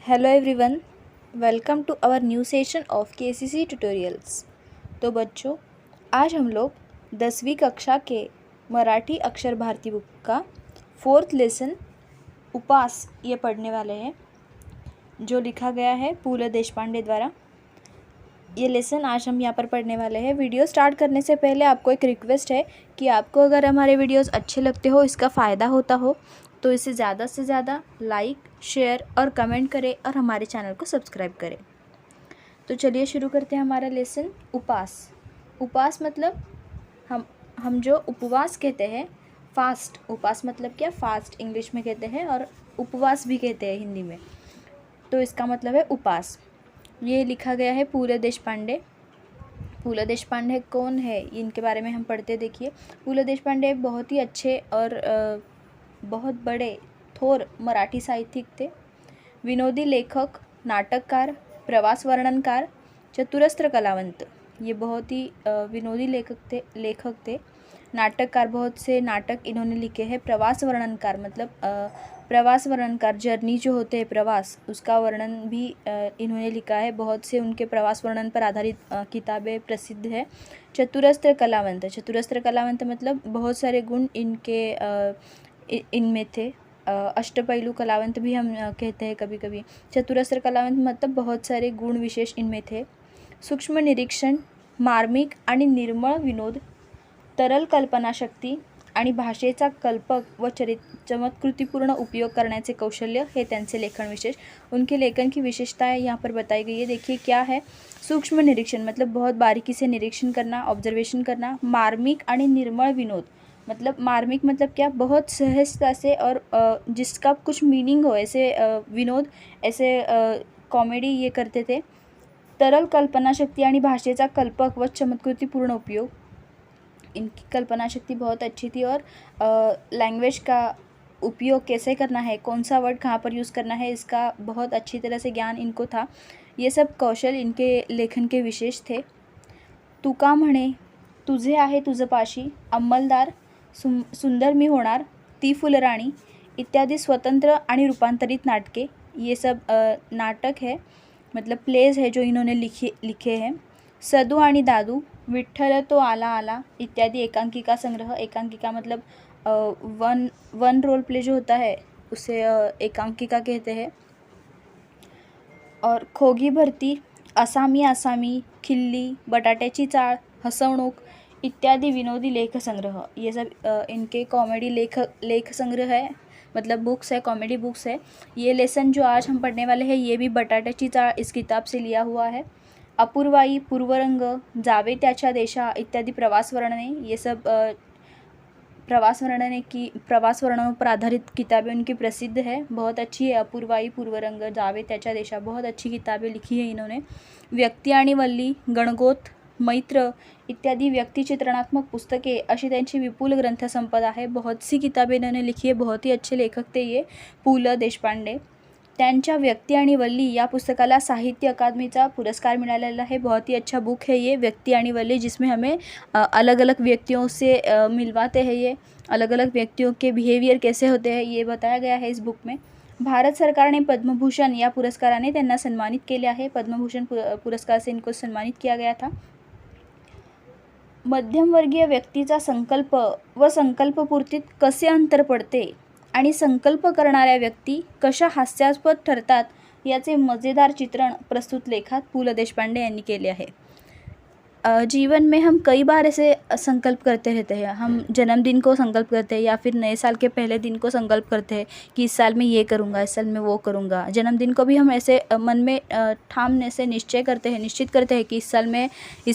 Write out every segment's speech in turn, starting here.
Hello everyone, welcome to our new session of KCC tutorials. तो बच्चों, आज हम लोग 10वीं कक्षा के मराठी अक्षर भारती बुक का 4th लेसन उपास ये पढ़ने वाले हैं, जो लिखा गया है पू.ल. देशपांडे द्वारा। ये लेसन आज हम यहाँ पर पढ़ने वाले हैं। वीडियो स्टार्ट करने से पहले आपको एक रिक्वेस्ट है कि आपको अगर हमारे वीडियोस अच्छे लगते हो, इसका फ़ायदा होता हो, तो इसे ज़्यादा से ज़्यादा लाइक, शेयर और कमेंट करें और हमारे चैनल को सब्सक्राइब करें। तो चलिए शुरू करते हैं हमारा लेसन। उपास। उपास मतलब हम जो उपवास कहते हैं, फास्ट। उपास मतलब क्या? फास्ट इंग्लिश में कहते हैं और उपवास भी कहते हैं हिंदी में। तो इसका मतलब है उपास। ये लिखा गया है पू.ल. देशपांडे। पू.ल. देशपांडे कौन है, इनके बारे में हम पढ़ते देखिए। पू.ल. देशपांडे बहुत ही अच्छे और बहुत बड़े थोर मराठी साहित्यिक थे। विनोदी लेखक, नाटककार, प्रवास वर्णनकार, चतुरस्त्र कलावंत। ये बहुत ही विनोदी लेखक थे। नाटककार, बहुत से नाटक इन्होंने लिखे हैं। प्रवास वर्णनकार मतलब प्रवास वर्णनकार, जर्नी जो होते हैं प्रवास, उसका वर्णन भी इन्होंने लिखा है। बहुत से उनके प्रवास वर्णन पर आधारित किताबें प्रसिद्ध है। चतुरस्त्र कलावंत। चतुरस्त्र कलावंत मतलब बहुत सारे गुण इनमें थे। अष्टपैलू कलावंत भी हम कहते हैं कभी कभी। चतुरस्त्र कलावंत मतलब बहुत सारे गुण विशेष इनमें थे। सूक्ष्म निरीक्षण, मार्मिक आणि निर्मळ विनोद, तरल कल्पनाशक्ती आणि भाषेचा कल्पक व चमत्कृतीपूर्ण उपयोग करण्याचे कौशल्य, हे त्यांचे लेखन विशेष। उनके लेखन की विशेषताएं यहाँ पर बताई गई है। देखिए क्या है। सूक्ष्म निरीक्षण मतलब बहुत बारीकी से निरीक्षण करना, ऑब्जर्वेशन करना। मार्मिक आणि निर्मळ विनोद मतलब मार्मिक मतलब क्या? बहुत सहजता से और जिसका कुछ मीनिंग हो, ऐसे विनोद, ऐसे कॉमेडी ये करते थे। तरल कल्पना शक्ति आणि भाषेचा कल्पक व चमत्कृतीपूर्ण उपयोग। इनकी कल्पना शक्ति बहुत अच्छी थी और लैंग्वेज का उपयोग कैसे करना है, कौन सा वर्ड कहाँ पर यूज़ करना है, इसका बहुत अच्छी तरह से ज्ञान इनको था। ये सब कौशल इनके लेखन के विशेष थे। तुका म्हणे, तुझे आहे तुझपाशी, अंमलदार, सुंदर मी होणार, ती फुलराणी इत्यादि स्वतंत्र आणि रूपांतरित नाटके। ये सब नाटक है, मतलब प्लेज है जो इन्होंने लिखे हैं। सदू आणि दादू, विठ्ठल तो आला आला इत्यादि एकांकिका संग्रह। एकांकिका मतलब वन रोल प्ले जो होता है उसे एकांकिका कहते हैं। और खोगी भरती, असामी आसामी, खिल्ली, बटाट्याची चाळ, हसवणूक इत्यादि विनोदी लेख संग्रह। ये सब इनके कॉमेडी लेख संग्रह है, मतलब बुक्स है, कॉमेडी बुक्स है। ये लेसन जो आज हम पढ़ने वाले हैं, ये भी बटाट्याची चाळ इस किताब से लिया हुआ है। अपूर्वाई, पूर्वरंग, जावे त्याच्या देशा इत्यादि प्रवास वर्णने। ये सब प्रवास वर्णनों पर आधारित किताबें उनकी प्रसिद्ध है, बहुत अच्छी है। अपूर्वाई, पूर्वरंग, जावे त्याच्या देशा, बहुत अच्छी किताबें लिखी है इन्होंने। व्यक्ती आणि वल्ली, गणगोत, मैत्र इत्यादि व्यक्ति चित्रणात्मक पुस्तके, अशी त्यांची विपुल ग्रंथसंपदा आहे। बहुत सी किताबें इन्होंने लिखी है। बहुत ही अच्छे लेखक थे ये पू.ल. देशपांडे। त्यांच्या व्यक्ती आणि वल्ली या पुस्तकाला साहित्य अकादमीचा पुरस्कार मिळालेला है। बहुत ही अच्छा बुक है ये व्यक्ति आणि वल्ली, जिसमें हमें अलग अलग व्यक्तियों से मिलवाते हैं। ये अलग अलग व्यक्तियों के बिहेवियर कैसे होते हैं ये बताया गया है इस बुक में। भारत सरकारने पद्मभूषण या पुरस्काराने त्यांना सन्मानित केले आहे। पद्मभूषण पुरस्कार से इनको सम्मानित किया गया था। मध्यमवर्गीय व्यक्तीचा संकल्प व संकल्पपूर्तीत कसे अंतर पडते आणि संकल्प करणाऱ्या व्यक्ती कशा हास्यास्पद ठरतात, याचे मज़ेदार चित्रण प्रस्तुत लेखात पू.ल. देशपांडे यांनी केले आहे। जीवन में हम कई बार ऐसे संकल्प करते रहते हैं। हम जन्मदिन को संकल्प करते हैं या फिर नए साल के पहले दिन को संकल्प करते हैं कि इस साल में ये करूँगा, इस साल में वो करूँगा। जन्मदिन को भी हम ऐसे मन में ठामने से निश्चित करते हैं कि इस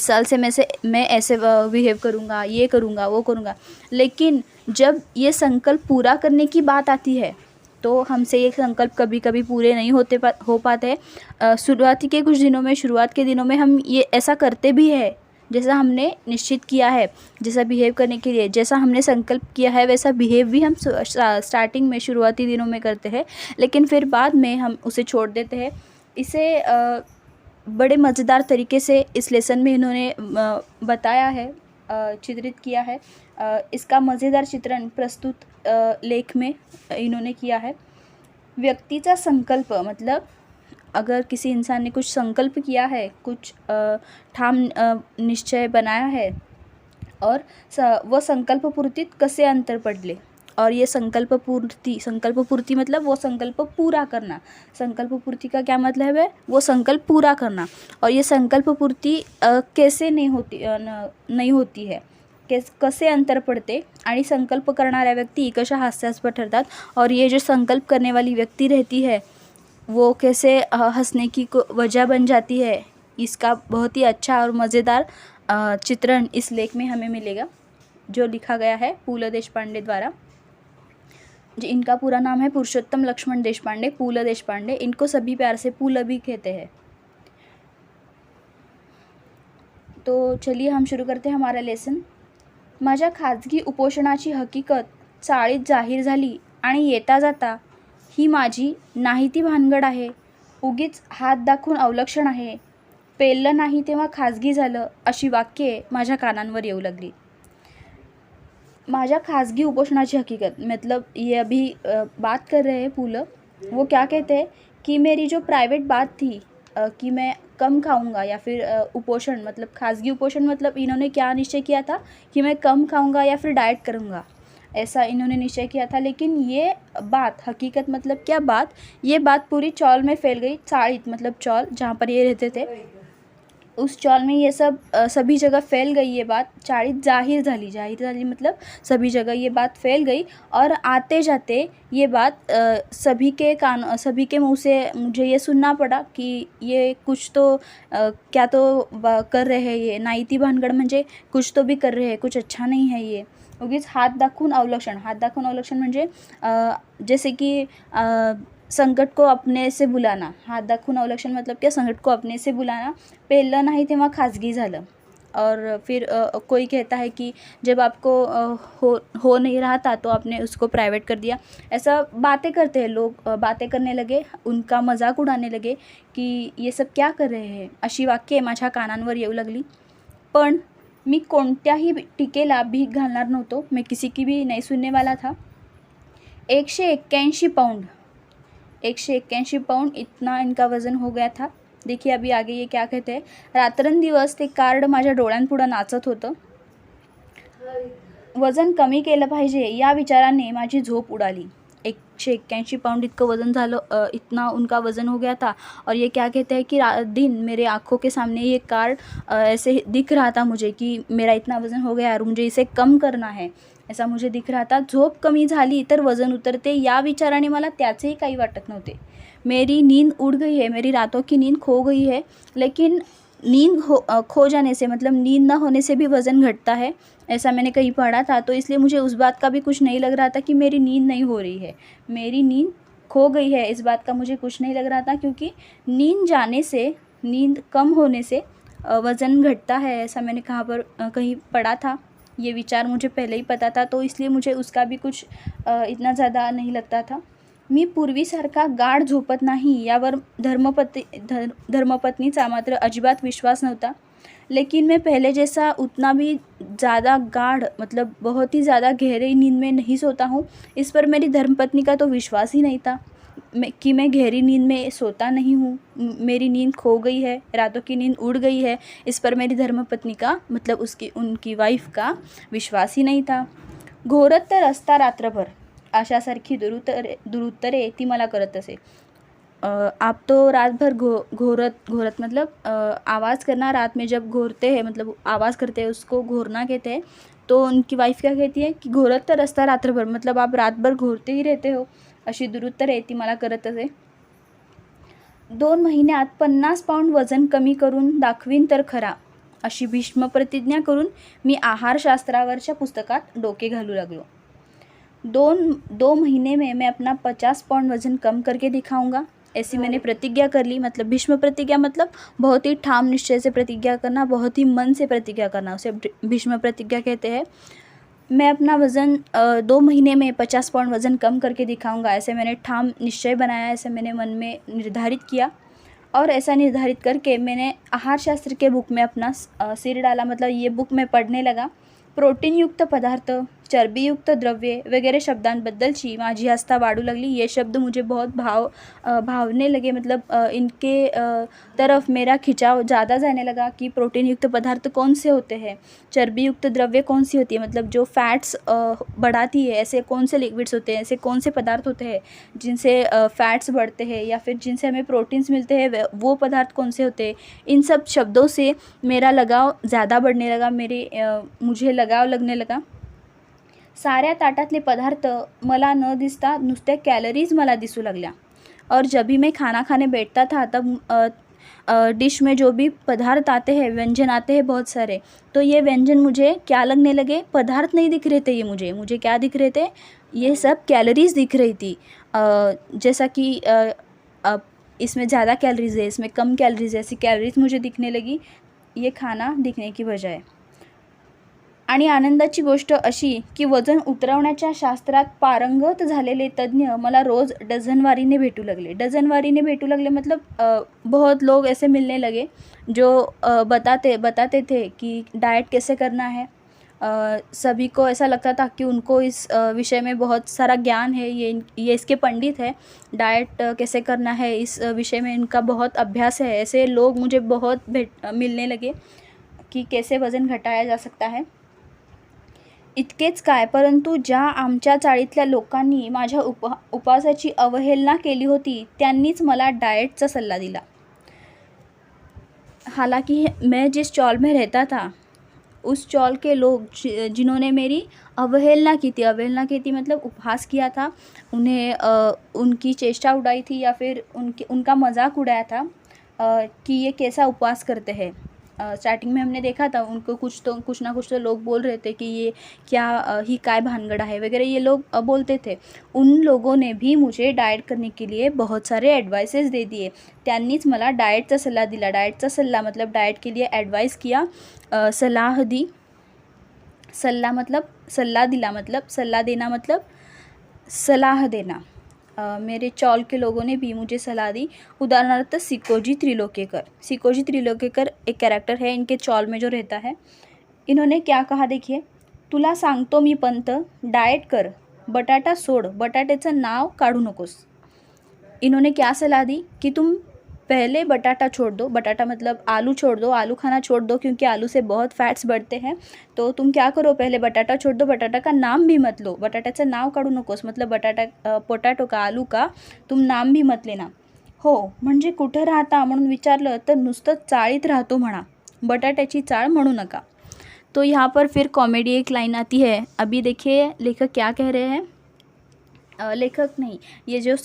साल से मैं ऐसे बिहेव करूँगा, ये करूँगा, वो करूँगा। लेकिन जब ये संकल्प पूरा करने की बात आती है तो हमसे ये संकल्प कभी कभी पूरे नहीं हो पाते। शुरुआत के दिनों में हम ये ऐसा करते भी है जैसा हमने निश्चित किया है, जैसा बिहेव करने के लिए जैसा हमने संकल्प किया है वैसा बिहेव भी हम स्टार्टिंग में, शुरुआती दिनों में करते हैं, लेकिन फिर बाद में हम उसे छोड़ देते हैं। इसे बड़े मज़ेदार तरीके से इस लेसन में इन्होंने बताया है, चित्रित किया है। इसका मज़ेदार चित्रण प्रस्तुत लेख में इन्होंने किया है। व्यक्तीचा संकल्प मतलब अगर किसी इंसान ने कुछ संकल्प किया है, कुछ ठाम निश्चय बनाया है और वो संकल्प पूर्तीत कसे अंतर पडले। और ये संकल्प पूर्ति मतलब वो संकल्प पूरा करना। संकल्प पूर्ति का क्या मतलब है? वो संकल्प पूरा करना। और ये संकल्प पूर्ती कैसे नहीं होती है, कसे अंतर पडते आणि संकल्प करणाऱ्या व्यक्ती कशा हास्यास्पद ठरतात और ये जो संकल्प करने वाली व्यक्ति रहती है वो कैसे हंसने की वजह बन जाती है। इसका बहुत ही अच्छा और मज़ेदार चित्रण इस लेख में हमें मिलेगा, जो लिखा गया है पू ल देशपांडे द्वारा। इनका पूरा नाम है पुरुषोत्तम लक्ष्मण देशपांडे, पू ल देशपांडे। इनको सभी प्यार से पू ल भी कहते हैं। तो चलिए हम शुरू करते हैं हमारा लेसन। माझ्या खाजगी उपोषणाची हकीकत चाळीत जाहीर झाली आणि येता जाता ही माझी नाही ती भानगड आहे, उगीच हात दाखवून अवलक्षण आहे, पेललं नाही तेव्हा खाजगी झालं, अशी वाक्ये माझ्या कानांवर येऊ लागली। माझ्या खाजगी उपोषणाची हकीकत मतलब ये अभी बात कर रहे हैं पूल। वो क्या कहते हैं कि मेरी जो प्राइवेट बात थी कि मैं कम खाऊंगा या फिर उपोषण मतलब खाजगी उपोषण मतलब इन्होंने क्या निश्चय किया था कि मैं कम खाऊंगा या फिर डाइट करूंगा, ऐसा इन्होंने निश्चय किया था। लेकिन ये बात हकीकत मतलब क्या बात, ये बात पूरी चौल में फैल गई। चाळीत मतलब चौल जहाँ पर ये रहते थे, उस चौल में ये सब सभी जगह फैल गई ये बात। चाळीत जाहिर झाली मतलब सभी जगह ये बात फैल गई और आते जाते ये बात सभी के मुंह से मुझे ये सुनना पड़ा कि ये कुछ तो क्या तो कर रहे हैं, ये नाईती भानगड म्हणजे कुछ तो भी कर रहे हैं, कुछ अच्छा नहीं है ये। उगीच हात दाखवून अवलक्षण म्हणजे जैसे कि संकट को अपने से बुलाना। हात दाखवून अवलक्षण मतलब क्या? संकट को अपने से बुलाना। पेललं नाही तेव्हा खाजगी झालं। और फिर कोई कहता है कि जब आपको हो नहीं रहा था तो आपने उसको प्राइवेट कर दिया। ऐसा बातें करते हैं लोग, बातें करने लगे, उनका मजाक उड़ाने लगे कि ये सब क्या कर रहे हैं, अशी वाक्ये माझ्या कानांवर येऊ लागली। पण मी कोणत्याही टीकेला भीक घालणार नव्हतो, मैं किसी की भी नहीं सुनने वाला था। 181 पाउंड 181 पाउंड इतना इनका वज़न हो गया था। देखिए अभी आगे ये क्या कहते हैं। रात्रंदिवस ते कार्ड माझ्या डोळ्यांपुढं नाचत होतं। वजन कमी केलं पाहिजे या विचाराने माझी झोप उडाली। 181 पाउंड इतकं वज़न झालं, इतना उनका वज़न हो गया था। और ये क्या कहते हैं कि दिन मेरे आँखों के सामने ये कार्ड ऐसे दिख रहा था मुझे कि मेरा इतना वज़न हो गया और मुझे इसे कम करना है, ऐसा मुझे दिख रहा था। झोप कमी झाली तर वज़न उतरते या विचाराने मला त्याचेही काही वाटत नव्हते। मेरी नींद उड़ गई है, मेरी रातों की नींद खो गई है। लेकिन नींद खो जाने से मतलब नींद ना होने से भी वज़न घटता है, ऐसा मैंने कहीं पढ़ा था। तो इसलिए मुझे उस बात का भी कुछ नहीं लग रहा था कि मेरी नींद नहीं हो रही है, मेरी नींद खो गई है, इस बात का मुझे कुछ नहीं लग रहा था। क्योंकि नींद जाने से, नींद कम होने से वज़न घटता है, ऐसा मैंने कहीं पढ़ा था। ये विचार मुझे पहले ही पता था, तो इसलिए मुझे उसका भी कुछ इतना ज़्यादा नहीं लगता था। मी पूर्वीसारखा गाढ झोपत नाही यावर धर्मपत्नीचा मात्र अजिबात विश्वास नव्हता। लेकिन मैं पहले जैसा उतना भी ज़्यादा गाढ़ मतलब बहुत ही ज़्यादा गहरी नींद में नहीं सोता हूँ, इस पर मेरी धर्मपत्नी का तो विश्वास ही नहीं था कि मैं गहरी नींद में सोता नहीं हूँ। मेरी नींद खो गई है, रातों की नींद उड़ गई है, इस पर मेरी धर्मपत्नी का मतलब उनकी वाइफ का विश्वास ही नहीं था। घोरत तर असता रात्रभर अशासारखी दुरुत्तरे ती मला करत असे। आप तो रात भर घोरत मतलब आवाज़ करना, रात में जब घोरते हैं मतलब आवाज़ करते हैं उसको घोरना कहते हैं। तो उनकी वाइफ क्या कहती है कि घोरत तर असता रात्रभर मतलब आप रात भर घोरते ही रहते हो, अशी दुरुत्तरे ती मला करत असे। 2 महिन्यात 50 पाउंड वजन कमी करून दाखवीन तर खरा, अशी भीष्म प्रतिज्ञा करून मी आहारशास्त्रावरच्या पुस्तकात डोके घालू लागलो। 2 महीने में मैं अपना 50 पाउंड वज़न कम करके दिखाऊंगा, ऐसी मैंने प्रतिज्ञा कर ली। मतलब भीष्म प्रतिज्ञा मतलब बहुत ही ठाम निश्चय से प्रतिज्ञा करना, बहुत ही मन से प्रतिज्ञा करना, उसे भीष्म प्रतिज्ञा कहते हैं। मैं अपना वज़न 2 महीने में 50 पाउंड वज़न कम करके दिखाऊंगा, ऐसे मैंने ठाम निश्चय बनाया, ऐसे मैंने मन में निर्धारित किया। और ऐसा निर्धारित करके मैंने आहार शास्त्र के बुक में अपना सिर डाला, मतलब ये बुक में पढ़ने लगा। प्रोटीन युक्त पदार्थ, चरबीयुक्त द्रव्ये वगैरे शब्दांबद्दलची माझी आस्था वाढू लागली. ये शब्द मुझे बहुत भावने लगे, मतलब इनके तरफ मेरा खिंचाव ज़्यादा जाने लगा कि प्रोटीन युक्त पदार्थ कौन से होते हैं, चर्बी युक्त द्रव्य कौन सी होती है, मतलब जो फैट्स बढ़ाती है, ऐसे कौन से लिक्विड्स होते हैं, ऐसे कौन से पदार्थ होते हैं जिनसे फैट्स बढ़ते हैं या फिर जिनसे हमें प्रोटीन्स मिलते हैं, वो पदार्थ कौन से होते हैं। इन सब शब्दों से मेरा लगाव ज़्यादा बढ़ने लगा, मुझे लगाव लगने लगा. साऱ्या ताटातले पदार्थ मला न दिसता नुसत्या कॅलरीज मला दिसू लागल्या. और जब भी मैं खाना खाने बैठता था तब डिश में जो भी पदार्थ आते हैं, व्यंजन आते हैं बहुत सारे, तो ये व्यंजन मुझे क्या लगने लगे, पदार्थ नहीं दिख रहे थे, ये मुझे क्या दिख रहे थे, ये सब कैलोरीज दिख रही थी. जैसा कि इसमें ज़्यादा कैलोरीज है, इसमें कम कैलोरीज है, ऐसी कैलोरीज मुझे दिखने लगी ये खाना दिखने की बजाय. आणि आनंदाची गोष्ट अशी की वजन उतरवण्याच्या शास्त्रात पारंगत झालेले तज्ज्ञ मला रोज़ डझनवारीने भेटू लागले. मतलब बहुत लोग ऐसे मिलने लगे जो बताते थे कि डाइट कैसे करना है. सभी को ऐसा लगता था कि उनको इस विषय में बहुत सारा ज्ञान है, ये इसके पंडित है, डाइट कैसे करना है इस विषय में इनका बहुत अभ्यास है. ऐसे लोग मुझे बहुत मिलने लगे की कैसे वज़न घटाया जा सकता है. इतकेच काय, परंतु ज्या आमच्या चाळीतल्या लोकांनी माझ्या उपवासाची अवहेलना केली होती त्यांनीच मला डाएटचा सल्ला दिला. हालांकि मैं जिस चौल में रहता था उस चौल के लोग जिन्होंने मेरी अवहेलना की थी मतलब उपहास किया था, उन्हें उनकी चेष्टा उड़ाई थी या फिर उनका मजाक उड़ाया था कि ये कैसा उपवास करते हैं. स्टार्टिंग में हमने देखा था उनको कुछ ना कुछ तो लोग बोल रहे थे कि ये क्या ही काय भानगड़ा है वगैरह, ये लोग बोलते थे. उन लोगों ने भी मुझे डाइट करने के लिए बहुत सारे एडवाइसेस दे दिए. त्यांनीच मला डाइटचा सल्ला दिला. डाइटचा सल्ला मतलब डाइट के लिए एडवाइस किया, सलाह दी. सल्ला मतलब सल्ला दिला, मतलब सल्ला देना मतलब सलाह देना. मेरे चौल के लोगों ने भी मुझे सलाह दी. उदाहरणार्थ सिकोजी त्रिलोकेकर एक कैरेक्टर है इनके चौल में जो रहता है. इन्होंने क्या कहा देखिए, तुला सांगतो मी पंत, डाएट कर, बटाटा सोड, बटाट्याचं नाव काढू नकोस. इन्होंने क्या सलाह दी कि तुम पहले बटाटा छोड़ दो, बटाटा मतलब आलू छोड़ दो, आलू खाना छोड़ दो क्योंकि आलू से बहुत फैट्स बढ़ते हैं. तो तुम क्या करो, पहले बटाटा छोड़ दो, बटाटा का नाम भी मत लो, बटाट्याचं नाव काढू नकोस, मतलब पोटॅटो का आलू का तुम नाम भी मत लेना. हो म्हणजे कुठं राहता म्हणून विचारलं तर नुसतं चाळीत राहतो म्हणा, बटाट्याची चाळ म्हणू नका. तो यहाँ पर फिर कॉमेडी एक लाइन आती है. अभी देखिए लेखक क्या कह रहे हैं. लेखक नहीं, ये जो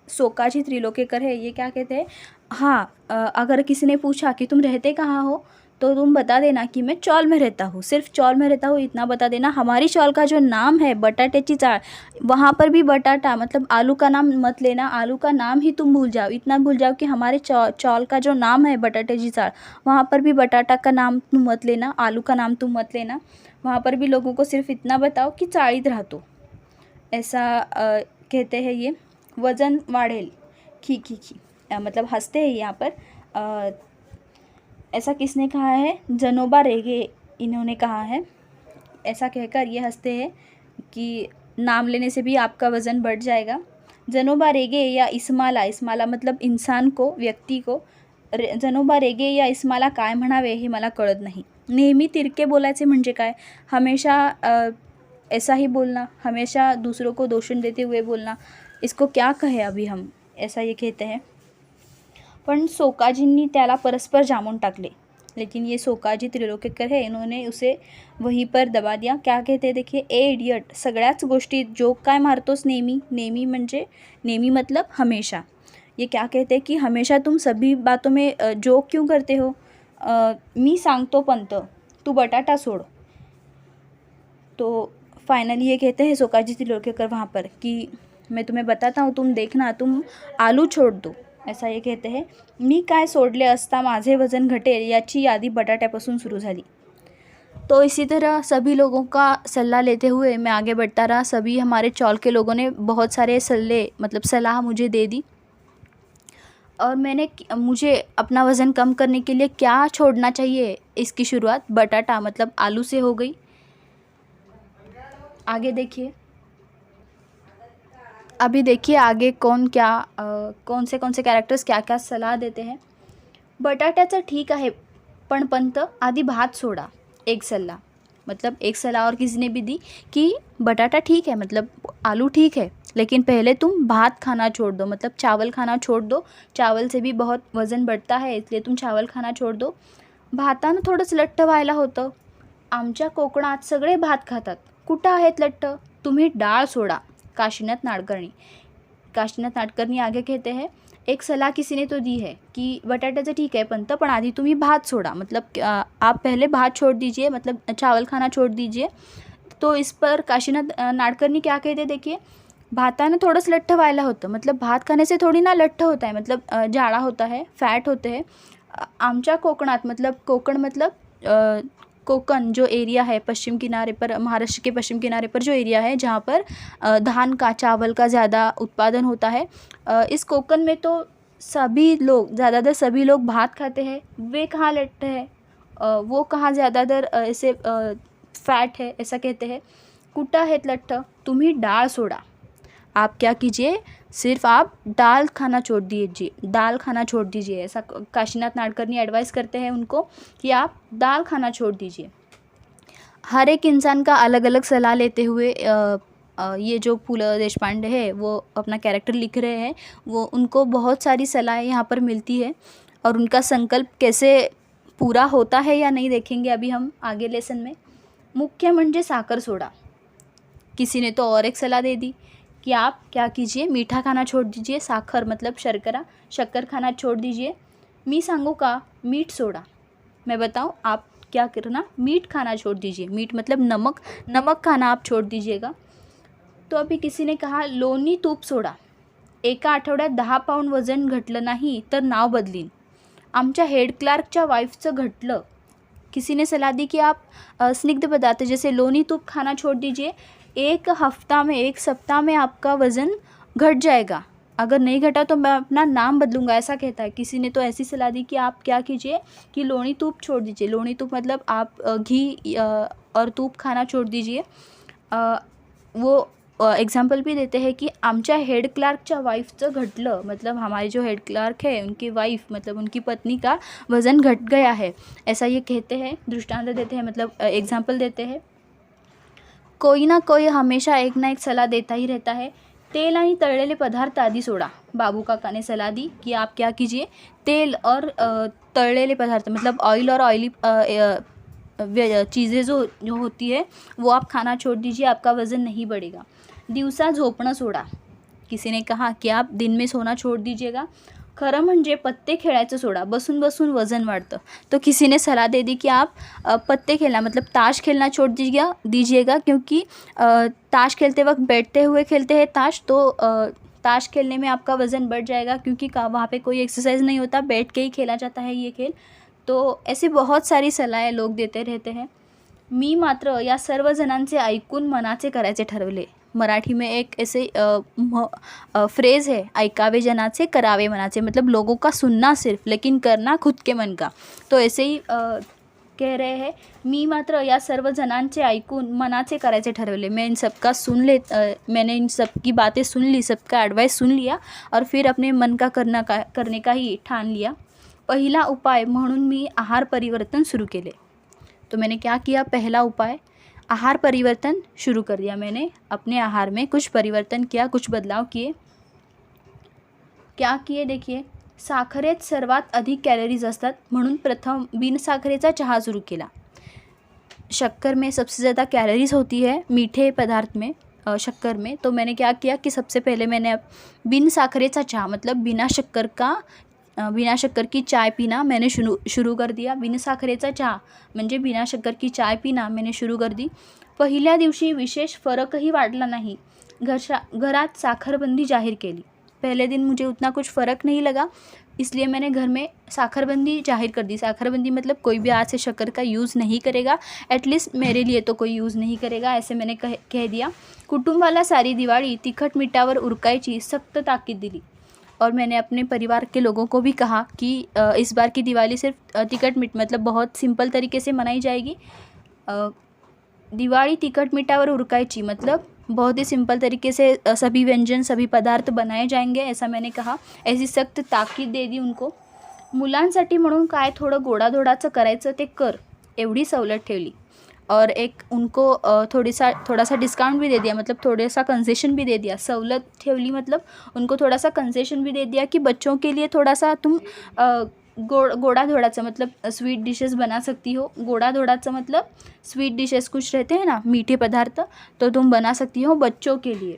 सोकाजी त्रिलोकेकर है, ये क्या कहते हैं, हाँ अगर किसी ने पूछा कि तुम रहते कहाँ हो तो तुम बता देना कि मैं चौल में रहता हूँ, सिर्फ चौल में रहता हूँ इतना बता देना. हमारी चौल का जो नाम है बटाट्याची चाळ, वहाँ पर भी बटाटा मतलब आलू का नाम मत लेना, आलू का नाम ही तुम भूल जाओ, इतना भूल जाओ कि हमारे चौल का जो नाम है बटाट्याची चाळ, वहाँ पर भी बटाटा का नाम तुम मत लेना, आलू का नाम तुम मत लेना. वहाँ पर भी लोगों को सिर्फ इतना बताओ कि चाळीत राहतो, ऐसा कहते हैं. ये वज़न वाढ़ेल, खी मतलब हंसते हैं यहाँ पर. ऐसा किसने कहा है, जनोबा रेगे इन्होंने कहा है. ऐसा कहकर ये हंसते हैं कि नाम लेने से भी आपका वज़न बढ़ जाएगा. जनोबा रेगे या इस्माला मतलब इंसान को, व्यक्ती को. जनोबा रेगे या इस्माला काय म्हणावे हे मला कळत नाही. नेहमी तिरके बोलायचे म्हणजे काय, हमेशा ऐसा ही बोलना, हमेशा दूसरों को दोषण देते हुए बोलना, इसको क्या कहे अभी हम, ऐसा ये कहते हैं. पण सोकाजींनी त्याला परस्पर जामून टाकले. लेकिन ये सोकाजी त्रिलोकेकर है, इन्होंने उसे वहीं पर दबा दिया. क्या कहते हैं देखिए, ए इडियट, सगळ्याच गोष्टी जोक काय मारतोस नेहमी म्हणजे नेहमी मतलब हमेशा. ये क्या कहते हैं कि हमेशा तुम सभी बातों में जोक क्यों करते हो. मी सांगतो पंत, तू बटाटा सोड. तो फाइनली ये कहते हैं सोकाजी त्रिलोकेकर वहाँ पर कि मैं तुम्हें बताता हूँ, तुम देखना, तुम आलू छोड़ दो, ऐसा ये कहते हैं. मी काय सोडले असता माझे वज़न घटेल याची यादी बटाट्यापासून सुरू झाली. तो इसी तरह सभी लोगों का सलाह लेते हुए मैं आगे बढ़ता रहा. सभी हमारे चौल के लोगों ने बहुत सारे सलाह मुझे दे दी. और मुझे अपना वज़न कम करने के लिए क्या छोड़ना चाहिए, इसकी शुरुआत बटाटा मतलब आलू से हो गई. आगे देखिए। अभी देखिए आगे कौन से कैरेक्टर्स क्या क्या सलाह देते हैं। बटाट्याचं ठीक आहे पण पंत आधी भात सोडा, एक सल्ला। मतलब एक सलाह और किसी ने भी दी कि बटाटा ठीक है, मतलब आलू ठीक है, लेकिन पहले तुम भात खाना छोड़ दो, मतलब चावल खाना छोड़ दो। चावल से भी बहुत वज़न बढ़ता है, इसलिए तुम चावल खाना छोड़ दो। भातानं थोडंसं लठ्ठ व्हायला होतं। आमच्या कोकणात सगळे भात खातात, कुठं आहेत लठ्ठ? तुम्ही डाळ सोडा। काशीनाथ नाडकर्णी। काशीनाथ नाडकर्णी आगे कहते हैं, एक सलाह किसी ने तो दी है कि बटाट्याचं ठीक है पंत, पण आधी तुम्ही भात सोडा, मतलब आप पहले भात छोड़ दीजिए, मतलब चावल खाना छोड़ दीजिए। तो इस पर काशीनाथ नाडकर्णी क्या कहते देखिए, भातानं थोडंसं लठ्ठ व्हायला होतं, मतलब भात खाने से थोड़ी ना लठ्ठ होता है, मतलब जाड़ा होता है, फैट होते हैं। आमच्या कोकणात, मतलब कोकण मतलब कोकण जो एरिया है पश्चिम किनारे पर, महाराष्ट्र के पश्चिम किनारे पर जो एरिया है जहाँ पर धान का, चावल का ज़्यादा उत्पादन होता है, इस कोकण में तो सभी लोग, ज़्यादातर सभी लोग भात खाते हैं। वे कहाँ लठ्ठ है, वो कहाँ ज़्यादातर ऐसे फैट है, ऐसा कहते हैं। कुठं आहेत लठ्ठ? तुम्ही डाळ सोडा। आप क्या कीजिए, सिर्फ आप दाल खाना छोड़ दीजिए, दाल खाना छोड़ दीजिए, ऐसा काशीनाथ नाडकर्णी एडवाइस करते हैं उनको कि आप दाल खाना छोड़ दीजिए। हर एक इंसान का अलग अलग सलाह लेते हुए ये जो पु ल देशपांडे है वो अपना कैरेक्टर लिख रहे हैं, वो उनको बहुत सारी सलाहें यहाँ पर मिलती है, और उनका संकल्प कैसे पूरा होता है या नहीं देखेंगे अभी हम आगे लेसन में। मुख्य म्हणजे साखर सोडा। किसी ने तो और एक सलाह दे दी कि आप क्या कीजिए, मीठा खाना छोड़ दीजिए, साखर मतलब शर्करा, शक्कर खाना छोड़ दीजिए। मी सांगू का, मीठ सोडा। मैं बताऊँ, आप क्या करना, मीठ खाना छोड़ दीजिए। मीठ मतलब नमक, नमक खाना आप छोड़ दीजिएगा। तो अभी किसी ने कहा लोणी तूप सोडा। एका आठवड्यात 10 पाऊंड वजन घटलं नाही तर नाव बदलीन। आमच्या हेड क्लार्कच्या वाईफचं घटलं। किसी ने सलाह दी कि आप स्निग्ध पदार्थ जैसे लोनी तूप खाना छोड़ दीजिए, एक सप्ताह में आपका वज़न घट जाएगा, अगर नहीं घटा तो मैं अपना नाम बदलूंगा, ऐसा कहता है। किसी ने तो ऐसी सलाह दी कि आप क्या कीजिए कि लोणी तूप छोड़ दीजिए। लोणी तूप मतलब आप घी और तूप खाना छोड़ दीजिए। वो एग्जाम्पल भी देते हैं कि आमच्या हेड क्लार्कच्या वाईफचं घटलं, मतलब हमारे जो हेड क्लार्क है उनकी वाइफ, मतलब उनकी पत्नी का वज़न घट गया है, ऐसा ये कहते हैं, दृष्टांत देते हैं, मतलब एग्जाम्पल देते हैं। कोई ना कोई हमेशा एक ना एक सलाह देता ही रहता है। तेल आणि तळलेले पदार्थ आदि सोडा। बाबू काका ने सलाह दी कि आप क्या कीजिए, तेल और तळलेले पदार्थ मतलब ऑयल और ऑयली चीज़ें जो होती है वो आप खाना छोड़ दीजिए, आपका वज़न नहीं बढ़ेगा। दिवसा झोपणं सोडा। किसी ने कहा कि आप दिन में सोना छोड़ दीजिएगा। खरं म्हणजे पत्ते खेळायचं सोडा, बसून बसून वज़न वाढतं। तो किसी ने सलाह दे दी कि आप पत्ते खेलना मतलब ताश खेलना छोड़ दीजिएगा, क्योंकि ताश खेलते वक्त बैठते हुए खेलते हैं ताश, तो ताश खेलने में आपका वज़न बढ़ जाएगा, क्योंकि वहाँ पे कोई एक्सरसाइज नहीं होता, बैठ के ही खेला जाता है ये खेल। तो ऐसी बहुत सारी सलाहें लोग देते रहते हैं। मी मात्र या सर्व जणांचे ऐकून मनाचे करायचे ठरवले। मराठी में एक ऐसे फ्रेज़ है, ऐकावे जनाचे करावे मनाचे, मतलब लोगों का सुनना सिर्फ, लेकिन करना खुद के मन का। तो ऐसे ही कह रहे हैं, मी मात्र या सर्व जनांचे ऐकून मनाचे करायचे ठरवले। मैंने इन सब की बातें सुन ली, सबका एडवाइस सुन लिया और फिर अपने मन का करने का ही ठान लिया। पहिला उपाय म्हणून मी आहार परिवर्तन शुरू केले। तो मैंने क्या किया, पहला उपाय आहार परिवर्तन शुरू कर दिया। मैंने अपने आहार में कुछ परिवर्तन किया, कुछ बदलाव किए। क्या किए देखिए, साखरेत सर्वात अधिक कॅलरीज असतात म्हणून प्रथम बिनसाखरेचा चहा सुरू केला। शक्कर में सबसे ज़्यादा कैलोरीज होती है मीठे पदार्थ में, शक्कर में। तो मैंने क्या किया कि सबसे पहले मैंने बिन साखरेचा चहा मतलब बिना शक्कर की चाय पीना मैंने शुरू कर दिया। बिन साखरेचा चहा म्हणजे बिना शक्कर की चाय पीना मैंने शुरू कर दी। पहिल्या दिवशी विशेष फ़र्कही वाटला नहीं। घरात साखरबंदी जाहिर केली। पहले दिन मुझे उतना कुछ फ़र्क नहीं लगा, इसलिए मैंने घर में साखरबंदी जाहिर कर दी। साखरबंदी मतलब कोई भी आज से शक्कर का यूज़ नहीं करेगा, एटलीस्ट मेरे लिए तो कोई यूज़ नहीं करेगा, ऐसे मैंने कह दिया। कुटुंबाला सारी दिवाळी तिखट मिठावर उरकायची सख्त ताकीद दिली। और मैंने अपने परिवार के लोगों को भी कहा कि इस बार की दिवाली सिर्फ तिखट मीठ मतलब बहुत सिंपल तरीके से मनाई जाएगी। दिवाळी तिखट मीठावर उरकायची, मतलब बहुत ही सिंपल तरीके से सभी व्यंजन सभी पदार्थ बनाए जाएंगे, ऐसा मैंने कहा. ऐसी सक्त ताकीद दे दी उनको. मुलांसाठी म्हणून काय थोडं गोडाधोडाचं करायचं ते कर, एवढी सवलत ठेवली. और एक उनको थोड़ा सा डिस्काउंट भी दे दिया, मतलब थोड़ा सा कंसेशन भी दे दिया. सवलत ठेवली मतलब उनको थोड़ा सा कंसेशन भी दे दिया कि बच्चों के लिए थोड़ा सा तुम गोड़ा धोड़ाचं मतलब स्वीट डिशेस बना सकती हो. गोड़ा धोड़ाचं मतलब स्वीट डिशेस कुछ रहते हैं ना, मीठे पदार्थ, तो तुम बना सकती हो बच्चों के लिए.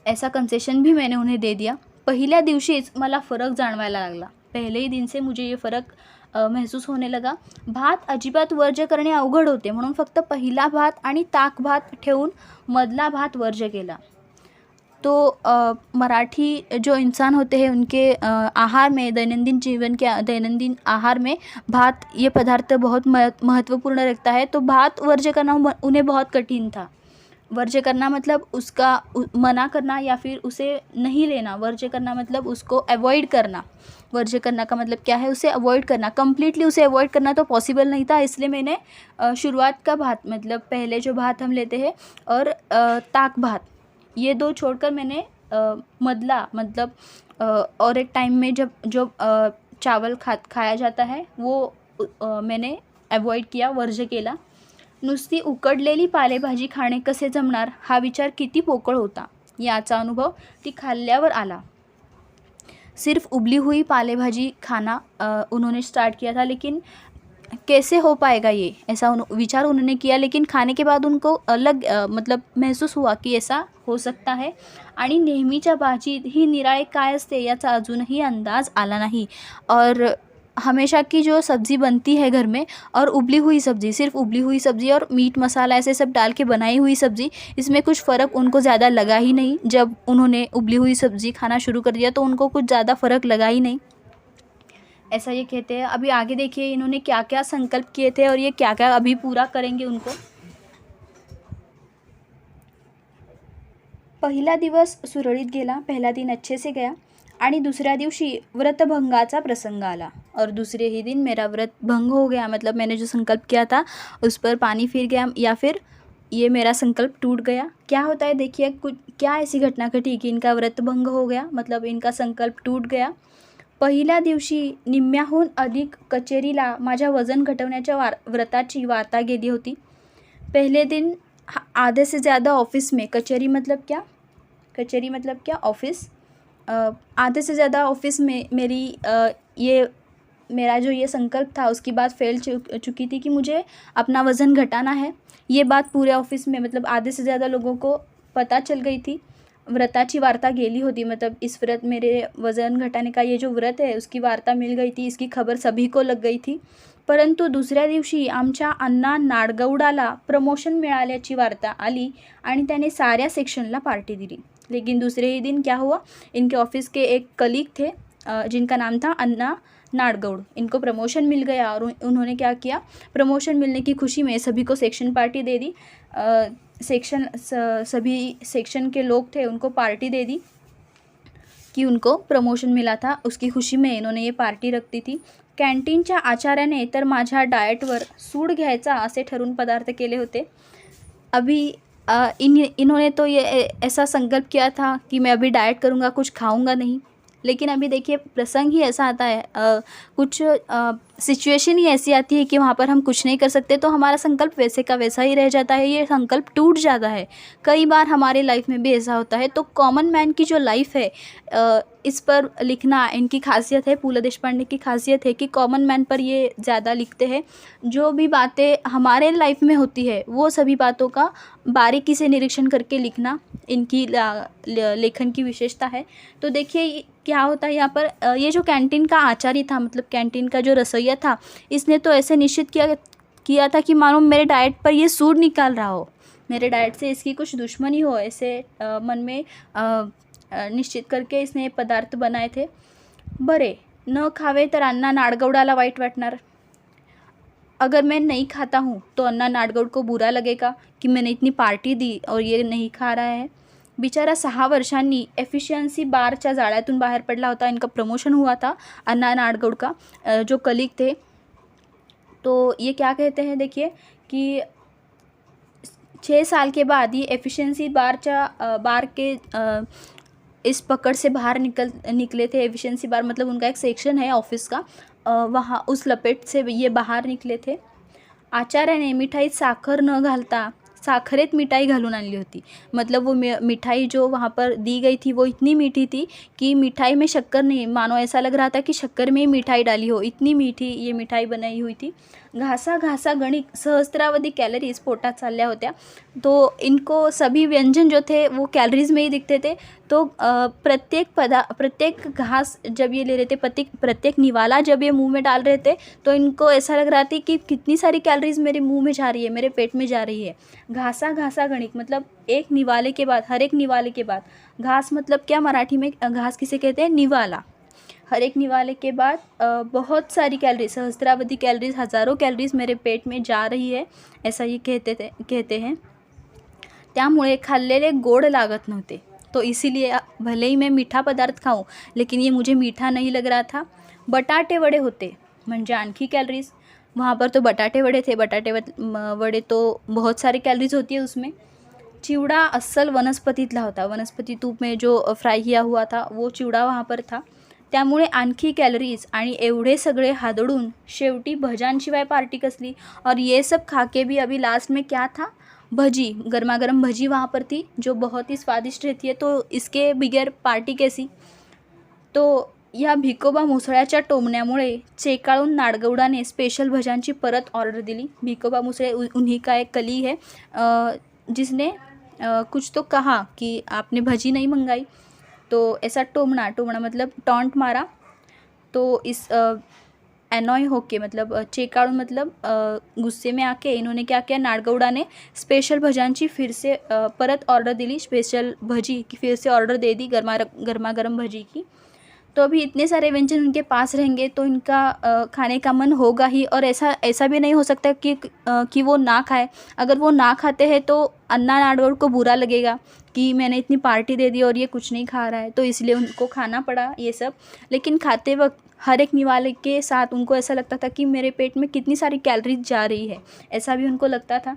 ऐसा कंसेशन भी मैंने उन्हें दे दिया. पहिल्या दिवशीच मला फ़रक जाणवायला लागला. पहले ही दिन से मुझे ये फ़रक महसूस होने लगा. भात अजिबात वर्ज्य करणे अवघड होते, म्हणून फक्त पहिला भात आणि ताक भात ठेवून मधला भात वर्ज्य केला. तो मराठी जो इंसान होते हैं उनके आहार में, दैनंदिन जीवन के दैनंदिन आहार में भात ये पदार्थ बहुत महत्वपूर्ण रखता है. तो भात वर्ज्य करना उन्हें बहुत कठिन था. वर्ज्य करना मतलब उसका मना करना या फिर उसे नहीं लेना. वर्ज्य करना मतलब उसको अवॉइड करना. वर्ज्य करना का मतलब क्या है, उसे अवॉइड करना. कम्प्लीटली उसे अवॉइड करना तो पॉसिबल नहीं था, इसलिए मैंने शुरुआत का भात मतलब पहले जो भात हम लेते हैं और ताक भात, ये दो छोड़कर मैंने मदला मतलब और एक टाइम में जब जो चावल खाया जाता है वो मैंने अवॉइड किया, वर्ज्य केला. नुसती उकडलेली पालेभाजी खाणे कसे जमणार हा विचार किती पोकळ होता, याचा अनुभव ती खाल्ल्यावर आला. सिर्फ उबली हुई पालेभाजी खाना उन्होंने स्टार्ट किया था, लेकिन कैसे हो पाएगा ये, ऐसा विचार उन्होंने किया. लेकिन खाने के बाद उनको अलग मतलब महसूस हुआ की ऐसा हो सकता है. आणि नेहमीच्या भाजीत ही निराळे काय असते याचा अजूनही अंदाज आला नाही. और हमेशा की जो सब्ज़ी बनती है घर में और उबली हुई सब्ज़ी, सिर्फ उबली हुई सब्ज़ी और मीट मसाला ऐसे सब डाल के बनाई हुई सब्ज़ी, इसमें कुछ फ़र्क उनको ज़्यादा लगा ही नहीं. जब उन्होंने उबली हुई सब्ज़ी खाना शुरू कर दिया तो उनको कुछ ज़्यादा फ़र्क लगा ही नहीं, ऐसा ये कहते हैं. अभी आगे देखिए इन्होंने क्या क्या संकल्प किए थे और ये क्या क्या अभी पूरा करेंगे उनको. पहिला दिवस सुरळीत गेला, पहला दिन अच्छे से गया. आणि दूसरा दिवशी व्रतभंगाचा प्रसंग आला और दूसरे ही दिन मेरा व्रत भंग हो गया. मतलब मैंने जो संकल्प किया था उस पर पानी फिर गया या फिर ये मेरा संकल्प टूट गया. क्या होता है देखिए, कुछ क्या ऐसी घटना घटी कि इनका व्रत भंग हो गया, मतलब इनका संकल्प टूट गया. पहिल्या दिवशी निम्म्याहून अधिक कचेरीला माझ्या वजन घटवण्याच्या व्रताची वार्ता गेली होती. पहले दिन आधे से ज़्यादा ऑफिस में, कचेरी मतलब क्या, कचेरी मतलब क्या, ऑफिस, आधे से ज़्यादा ऑफिस में मेरा जो ये संकल्प था उसकी बात फैल चुकी थी कि मुझे अपना वज़न घटाना है. ये बात पूरे ऑफिस में मतलब आधे से ज़्यादा लोगों को पता चल गई थी. व्रताची वार्ता गेली होती, मतलब इस व्रत, मेरे वज़न घटाने का ये जो व्रत है उसकी वार्ता मिल गई थी, इसकी खबर सभी को लग गई थी. परंतु दुसऱ्या दिवशी आमच्या अण्णा नाडगौडाला प्रमोशन मिळाल्याची वार्ता आली आणि त्याने साऱ्या सेक्शनला पार्टी दिली. लेकिन दूसरे ही दिन क्या हुआ, इनके ऑफिस के एक कलीग थे जिनका नाम था अन्ना नाडगौड़, इनको प्रमोशन मिल गया और उन्होंने क्या किया, प्रमोशन मिलने की खुशी में सभी को सेक्शन पार्टी दे दी. सभी सेक्शन के लोग थे उनको पार्टी दे दी कि उनको प्रमोशन मिला था, उसकी खुशी में इन्होंने ये पार्टी रखती थी. कॅन्टीनच्या आचार्याने तर माझ्या डाएटवर सूड घ्यायचा असे ठरवून पदार्थ केले होते. अभी इन्होंने तो ये ऐसा संकल्प किया था कि मैं अभी डाइट करूँगा, कुछ खाऊँगा नहीं. लेकिन अभी देखिए प्रसंग ही ऐसा आता है, कुछ सिचुएशन ही ऐसी आती है कि वहाँ पर हम कुछ नहीं कर सकते, तो हमारा संकल्प वैसे का वैसा ही रह जाता है, ये संकल्प टूट जाता है. कई बार हमारे लाइफ में भी ऐसा होता है. तो कॉमन मैन की जो लाइफ है इस पर लिखना इनकी खासियत है, पू.ल. देशपांडे की खासियत है कि कॉमन मैन पर ये ज़्यादा लिखते हैं. जो भी बातें हमारे लाइफ में होती है वो सभी बातों का बारीकी से निरीक्षण करके लिखना इनकी लेखन की विशेषता है. तो देखिए क्या होता है यहाँ पर, ये जो कैंटीन का आचार्य था, मतलब कैंटीन का जो रसोइया था, इसने तो ऐसे निश्चित किया था कि मानो मेरे डाइट पर ये सूड निकाल रहा हो, मेरे डाइट से इसकी कुछ दुश्मनी हो, ऐसे मन में निश्चित करके इसने पदार्थ बनाए थे. बरे न खावे तर अण्णा नाडगौडाला वाईट वाटणार. अगर मैं नहीं खाता हूँ तो अन्ना नाडगौड़ को बुरा लगेगा कि मैंने इतनी पार्टी दी और ये नहीं खा रहा है. बिचारा 6 वर्षांनी एफिशियन्सी बारच्या जाळ्यातून बाहेर पडला होता. इनका प्रमोशन हुआ था अन्ना नाडगौड़ का, जो कलीग थे. तो ये क्या कहते हैं देखिए कि 6 साल के बाद ये एफिशिएंसी बार के इस पकड़ से बाहर निकले थे। एफिशिएंसी बार मतलब उनका एक सेक्शन है ऑफिस का, वहाँ उस लपेट से ये बाहर निकले थे। आचार्याने मिठाईत साखर न घालता साखरेत मिठाई घालून आणली होती। मतलब वो मिठाई जो वहाँ पर दी गई थी वो इतनी मीठी थी कि मिठाई में शक्कर नहीं, मानो ऐसा लग रहा था कि शक्कर में ही मिठाई डाली हो, इतनी मीठी ये मिठाई बनाई हुई थी। घासा घासा गणिक सहस्त्रावधी कैलोरीज पोटात चालल्या होत्या। तो इनको सभी व्यंजन जो थे वो कैलोरीज में ही दिखते थे। तो प्रत्येक घास जब ये ले रहे थे, प्रत्येक निवाला जब ये मुंह में डाल रहे थे, तो इनको ऐसा लग रहा था कि कितनी सारी कैलोरीज मेरे मुंह में जा रही है, मेरे पेट में जा रही है। घासा घासा गणिक मतलब एक निवाले के बाद, हर एक निवाले के बाद, घास मतलब क्या मराठी में घास किसे कहते हैं, निवाला। हर एक निवाले के बाद बहुत सारी कैलोरीज, सहस्त्रावधि कैलोरीज, हज़ारों कैलोरीज मेरे पेट में जा रही है, ऐसा ये कहते हैं। त्यामुळे खाल्लेले गोड लागत नव्हते। तो इसीलिए भले ही मैं मीठा पदार्थ खाऊं, लेकिन ये मुझे मीठा नहीं लग रहा था। बटाटे वडे होते म्हणजे आणखी कैलोरीज, वहाँ पर तो बटाटे वडे थे। बटाटे वडे तो बहुत सारी कैलोरीज होती है उसमें। चिवडा अस्सल वनस्पतीतला होता, वनस्पती तूप में जो फ्राई किया हुआ था वो चिवडा वहाँ पर था। त्यामुळे आणखी कैलोरीज आणि एवढे सगळे हादड़ून शेवटी भजांशिवाय पार्टी कसली। और ये सब खा के भी अभी लास्ट में क्या था, भजी, गर्मा गर्म भजी वहाँ पर थी जो बहुत ही स्वादिष्ट रहती है। तो इसके बिगर पार्टी कैसी। तो या भिकोबा मुसळ्याच्या टोमण्यामुळे चेकाळून नाडगौडाने स्पेशल भजांची परत ऑर्डर दिली। भिकोबा मुसळे उन्हीं का एक कली है जिसने कुछ तो कहा कि आपने भजी नहीं मंगाई, तो ऐसा टोमना मतलब टॉन्ट मारा। तो इस एनॉय होके मतलब चेकाड़ून मतलब गुस्से में आके इन्होंने क्या किया, नाडगौड़ा ने स्पेशल भजांची फिर से परत ऑर्डर दिली, स्पेशल भजी की फिर से ऑर्डर दे दी, गर्मा गर्म भजी की। तो अभी इतने सारे व्यंजन उनके पास रहेंगे तो इनका खाने का मन होगा ही। और ऐसा भी नहीं हो सकता कि वो ना खाए। अगर वो ना खाते हैं तो अन्ना नाडगौड़ को बुरा लगेगा कि मैंने इतनी पार्टी दे दी और ये कुछ नहीं खा रहा है, तो इसलिए उनको खाना पड़ा ये सब। लेकिन खाते वक्त हर एक निवाले के साथ उनको ऐसा लगता था कि मेरे पेट में कितनी सारी कैलोरीज जा रही है, ऐसा भी उनको लगता था।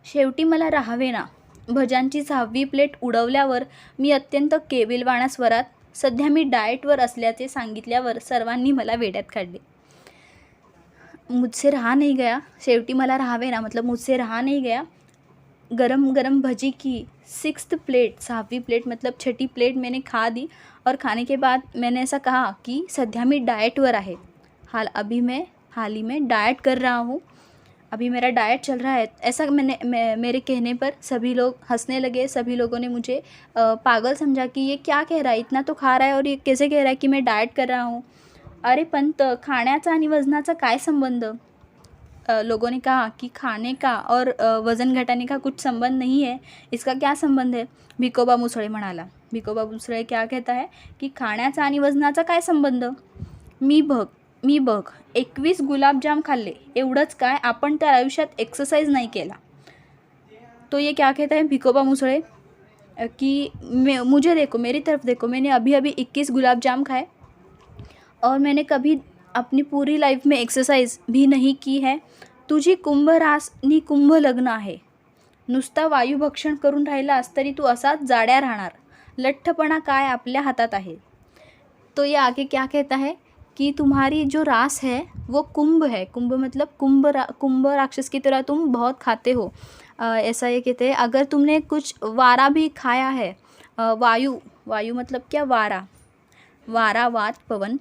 शेवटी मला राहावेना भजांची 6वी प्लेट उडवल्यावर मी अत्यंत केविलवाण्या स्वरात सध्या मी डाएटवर असल्याचे सांगितल्यावर सर्वांनी मला वेड्यात काढले। मुझसे रहा नहीं गया, शेवटी मला राहावेना मतलब मुझसे रहा नहीं गया। गरम गरम भजी की 6th प्लेट, 6वीं प्लेट मतलब 6ठी प्लेट मैंने खा दी। और खाने के बाद मैंने ऐसा कहा कि सध्या मी डाएटवर आहे, हाल ही में डाइट कर रहा हूँ, अभी मेरा डाइट चल रहा है। ऐसा मेरे कहने पर सभी लोग हंसने लगे। सभी लोगों ने मुझे पागल समझा कि ये क्या कह रहा है, इतना तो खा रहा है और ये कैसे कह रहा है कि मैं डाइट कर रहा हूँ। अरे पंत, खाण्याचा आणि वजनाचा काय संबंध। लोगों ने कहा कि खाने का और वज़न घटाने का कुछ संबंध नहीं है, इसका क्या संबंध है। भिकोबा मुसळे म्हणाला। भिकोबा मुसळे क्या कहता है कि खाण्याचा आणि वजनाचा काय संबंध। मी बघ 21 गुलाबजाम खाल्ले, एवढंच काय, आपण त्या आयुष्यात एक्सरसाइज नहीं केला। तो ये क्या कहता है भिकोबा मुसळे कि मुझे देखो, मेरी तरफ देखो, मैंने अभी 21 गुलाबजाम खाए और मैंने कभी अपनी पूरी लाइफ में एक्सरसाइज भी नहीं की है। तुझी कुंभरास नि कुंभ लग्न आहे, नुसता वायुभक्षण करून राहिलास तरी तू असाच जाड्या राहणार, लठ्ठपणा काय आपल्या हातात आहे। तो ये आगे क्या कहता है कि तुम्हारी जो रास है वो कुंभ है, कुंभ मतलब कुंभ राक्षस की तरह तुम बहुत खाते हो, ऐसा ये कहते हैं। अगर तुमने कुछ वारा भी खाया है, वायु मतलब क्या, वारा वात पवन,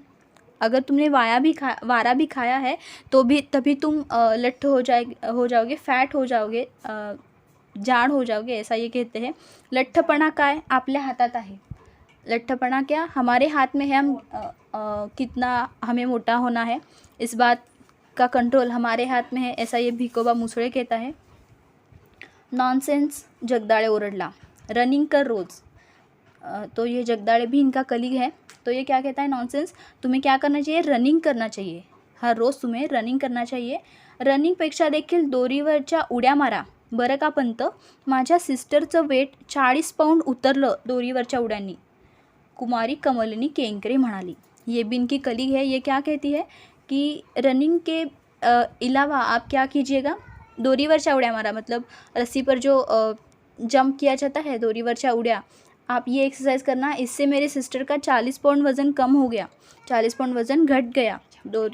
अगर तुमने वारा भी खाया है तो भी तभी तुम लट्ठ हो जाओगे, फैट हो जाओगे, जाड़ हो जाओगे, ऐसा ये कहते हैं। लठ्ठपणा काय आपल्या हातात आहे, लठ्ठपणा क्या हमारे हाथ में है, हम कितना हमें मोटा होना है, इस बात का कंट्रोल हमारे हाथ में है, ऐसा ये भिकोबा मुसळे कहता है। नॉनसेंस, जगदाळे ओरडला, रनिंग कर रोज़। तो ये जगदाळे भी इनका कलीग है। तो ये क्या कहता है, नॉनसेंस, तुम्हें क्या करना चाहिए, रनिंग करना चाहिए, हर रोज़ तुम्हें रनिंग करना चाहिए। रनिंगपेक्षा देखील दोरीवरच्या उड्या मारा बरं का पंत, माझ्या सिस्टरचं वेट 40 पाउंड उतरलं दोरीवरच्या उड्यांनी, कुमारी कमलिनी केंकरे म्हणाली। ये भी इनकी कलीग है। ये क्या कहती है कि रनिंग के अलावा आप क्या कीजिएगा, दोरीवरच्या उड्या मारा, मतलब रस्सी पर जो जंप किया जाता है, दोरीवरच्या उड्या, आप ये एक्सरसाइज करना। इससे मेरे सिस्टर का 40 पाउंड वज़न कम हो गया, 40 पाउंड वज़न घट गया। दो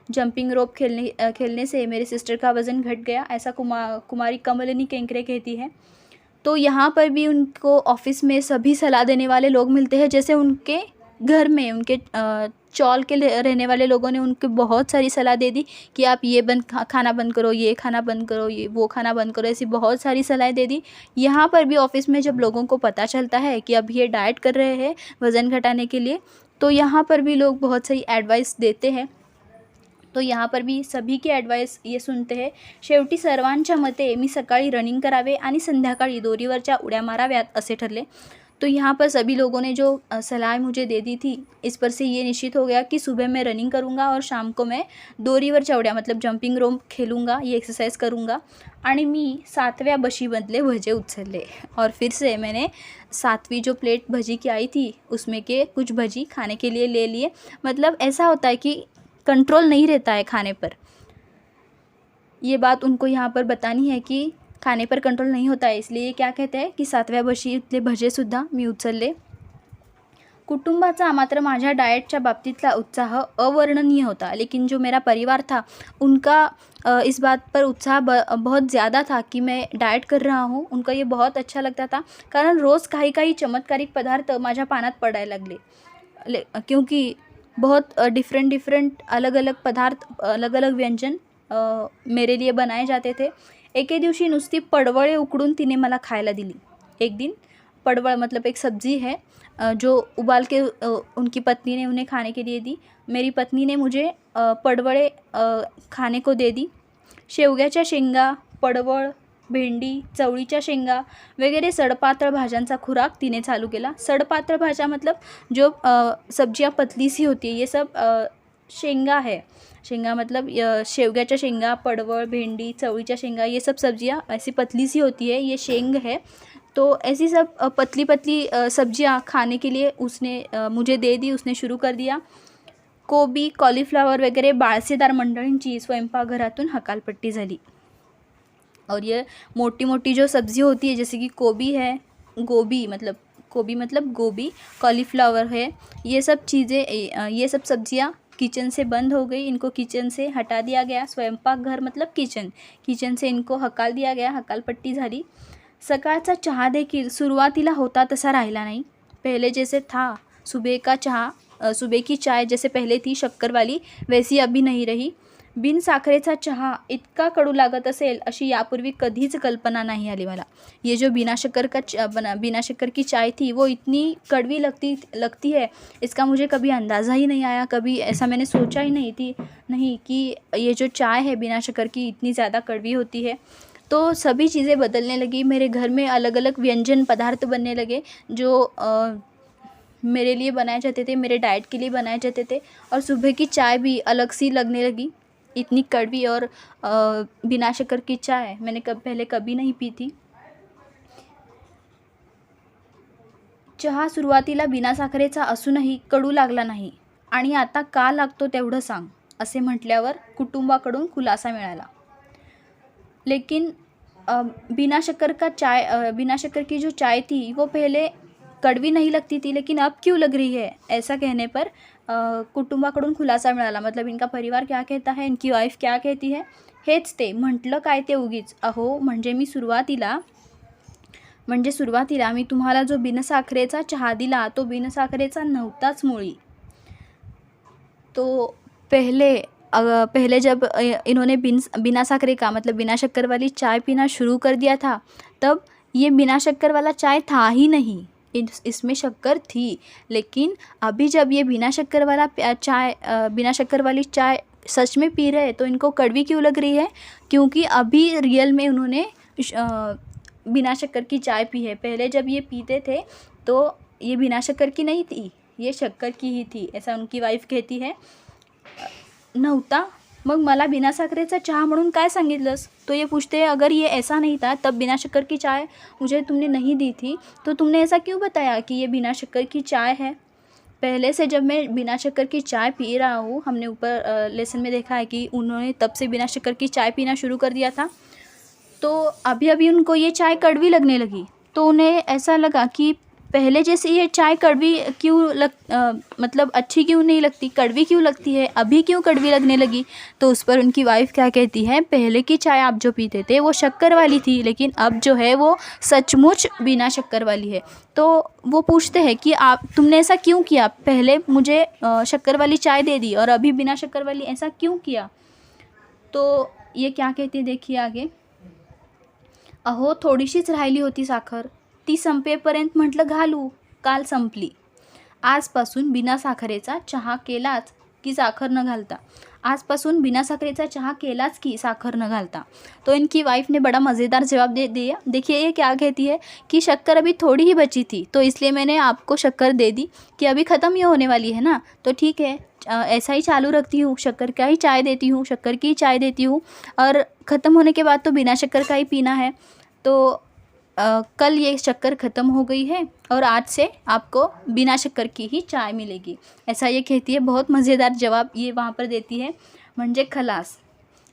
जंपिंग रोप खेलने से मेरे सिस्टर का वज़न घट गया, ऐसा कुमारी कमलिनी केंकरे कहती है। तो यहाँ पर भी उनको ऑफिस में सभी सलाह देने वाले लोग मिलते हैं, जैसे उनके घर में उनके चौल के रहने वाले लोगों ने उनको बहुत सारी सलाह दे दी कि आप ये खाना बंद करो, ये खाना बंद करो, ये वो खाना बंद करो, ऐसी बहुत सारी सलाह दे दी। यहाँ पर भी ऑफिस में जब लोगों को पता चलता है कि अब ये डाइट कर रहे हैं वज़न घटाने के लिए, तो यहाँ पर भी लोग बहुत सही एडवाइस देते हैं। तो यहाँ पर भी सभी की ॲडवाईस ये सुनते हैं। शेवटी सर्वांच्या मते मी सकाळी रनिंग करावे आणि संध्याकाळी दोरीवरच्या उड्या माराव्यात असे ठरले। तो यहाँ पर सभी लोगों ने जो सलाह मुझे दे दी थी, इस पर से ये निश्चित हो गया कि सुबह मैं रनिंग करूँगा और शाम को मैं दोरीवरच्या उड्या मतलब जंपिंग रोप खेलूँगा, ये एक्सरसाइज करूँगा। आणि मी 7व्या बशीमधले भजे उचलले और फिर से मैंने 7वीं जो प्लेट भजी की आई थी उसमें के कुछ भजी खाने के लिए ले लिए। मतलब ऐसा होता है कि कंट्रोल नहीं रहता है खाने पर, ये बात उनको यहाँ पर बतानी है कि खाने पर कंट्रोल नहीं होता है, इसलिए क्या कहते हैं की 7व्या बशीतले भजेसुद्धा मी उचलले। कुटुंबाचा मात्र माझ्या डाएटच्या बाबतीतला उत्साह अवर्णनीय होता, लेकिन जो मेरा परिवार था उनका इस बात पर उत्साह बहुत ज़्यादा था कि मैं डाएट कर रहा हूँ। उनको ये बहुत अच्छा लगता था, कारण रोज़ काही चमत्कारिक पदार्थ माझ्या पानात पडायला लागले, क्योंकि बहुत डिफरेंट अलग अलग पदार्थ, अलग अलग व्यंजन मेरे लिए बनाए जाते थे। एके दिवशी नुसती पडवळे उकडून तिने मला खायला दिली। एक दिन पडवळ मतलब एक सब्ज़ी है जो उबाल के उनकी पत्नी ने उन्हें खाने के लिए दी। मेरी पत्नी ने मुझे पडवळे खाने को दे दी। शेवग्याच्या शेंगा, पडवळ, भेंडी, चवळीच्या शेंगा वगैरे सडपातळ भाज्यांचा खुराक तिने चालू केला। सडपातळ भाज्या मतलब जो सब्जियां पतली सी होती है, ये सब शेंगा है। शेंगा मतलब शेवग्याच्या शेंगा, पडवळ, भेंडी, चवळीच्या शेंगा, ये सब सब्जियां ऐसी पतली सी होती है, ये शेंग है। तो ऐसी सब पतली सब्जियां खाने के लिए उसने मुझे दे दी, उसने शुरू कर दिया। कोबी, कॉलीफ्लावर वगैरे बाळसेदार मंडळींची स्वयंपाकघरातून हकालपट्टी झाली। और ये मोटी मोटी जो सब्ज़ी होती है, जैसे कि गोभी है, गोभी मतलब गोभी, कॉलीफ्लावर है, ये सब चीज़ें, ये सब सब्जियां किचन से बंद हो गई। इनको किचन से हटा दिया गया। स्वयंपाक घर मतलब किचन से इनको हकाल दिया गया, हकालपट्टी झाली। सकाळचा चहा देखील सुरुवातीला होता तसा राहिला नाही। पहले जैसे था सुबह की चाय जैसे पहले थी शक्कर वाली, वैसी अभी नहीं रही। बिन साखरेचा चहा इतका कडू लागत असेल अशी यापूर्वी कधीच कल्पना नहीं आली मला। ये जो बिना शक्कर की चाय थी वो इतनी कड़वी लगती है, इसका मुझे कभी अंदाज़ा ही नहीं आया। कभी ऐसा मैंने सोचा ही नहीं कि ये जो चाय है बिना शक्कर की इतनी ज़्यादा कड़वी होती है। तो सभी चीज़ें बदलने लगी। मेरे घर में अलग अलग व्यंजन पदार्थ बनने लगे जो मेरे लिए बनाए जाते थे, मेरे डाइट के लिए बनाए जाते थे। और सुबह की चाय भी अलग सी लगने लगी, इतनी कड़वी और बिना शक्कर की चाय मैंने पहले कभी नहीं पी थी। चहा सुरुवातीला बिना साखरेचा असूनही कडू लागला नाही आणि आता का लागतो तेवढं सांग, असे म्हटल्यावर कुटुंबाकडून खुलासा मिळाला। लेकिन बिना शक्कर की जो चाय थी वो पहले कड़वी नहीं लगती थी, लेकिन अब क्यों लग रही है, ऐसा कहने पर कुटुंबाकडून खुलासा मिळाला। मतलब इनका परिवार क्या कहता है, इनकी वाइफ क्या कहती है, हेच ते म्हटलं काय ते उगीच, अहो म्हणजे सुरुवातीला मी तुम्हाला जो बिनसाखरेचा चहा दिला तो बिनसाखरेचा नव्हताच मुळी। तो पहले जब इन्होंने बिना साखरे का मतलब बिना शक्कर वाली चाय पीना शुरू कर दिया था, तब ये बिना शक्कर वाला चाय था ही नहीं, इसमें शक्कर थी। लेकिन अभी जब ये बिना शक्कर वाली चाय सच में पी रहे हैं तो इनको कड़वी क्यों लग रही है, क्योंकि अभी रियल में उन्होंने बिना शक्कर की चाय पी है। पहले जब ये पीते थे तो ये बिना शक्कर की नहीं थी, ये शक्कर की ही थी, ऐसा उनकी वाइफ कहती है। नव्हता मग मला बिना साखरेचा चहा म्हणून काय सांगितलंस, तो ये पूछते हैं अगर ये ऐसा नहीं था तब बिना शक्कर की चाय मुझे तुमने नहीं दी थी, तो तुमने ऐसा क्यों बताया कि ये बिना शक्कर की चाय है। पहले से जब मैं बिना शक्कर की चाय पी रहा हूँ, हमने ऊपर लेसन में देखा है कि उन्होंने तब से बिना शक्कर की चाय पीना शुरू कर दिया था। तो अभी अभी उनको ये चाय कड़वी लगने लगी। तो उन्हें ऐसा लगा कि पहले जैसे ये चाय कड़वी क्यों मतलब अच्छी क्यों नहीं लगती, कड़वी क्यों लगती है, अभी क्यों कड़वी लगने लगी। तो उस पर उनकी वाइफ़ क्या कहती है, पहले की चाय आप जो पीते थे वो शक्कर वाली थी, लेकिन अब जो है वो सचमुच बिना शक्कर वाली है। तो वो पूछते हैं कि तुमने ऐसा क्यों किया, पहले मुझे शक्कर वाली चाय दे दी और अभी बिना शक्कर वाली, ऐसा क्यों किया। तो ये क्या कहती है देखिए आगे, अहो थोडीशीच राहिली होती साखर, ती संपेपर्यंत म्हटलं घालू, काल संपली। आजपासून बिना साखरेचा चहा केलाच की साखर न घालता, आजपासून बिना साखरेचा चहा केलाच की साखर न घालता। तो इनकी वाइफ ने बड़ा मज़ेदार जवाब दे दिया। देखिए ये क्या कहती है कि शक्कर अभी थोड़ी ही बची थी, तो इसलिए मैंने आपको शक्कर दे दी कि अभी ख़त्म ही होने वाली है ना, तो ठीक है ऐसा ही चालू रखती हूँ, शक्कर का ही चाय देती हूँ, शक्कर की ही चाय देती हूँ, और ख़त्म होने के बाद तो बिना शक्कर का ही पीना है। तो कल ये शक्कर ख़त्म हो गई है और आज से आपको बिना शक्कर की ही चाय मिलेगी, ऐसा ये कहती है। बहुत मज़ेदार जवाब ये वहाँ पर देती है। म्हणजे खलास,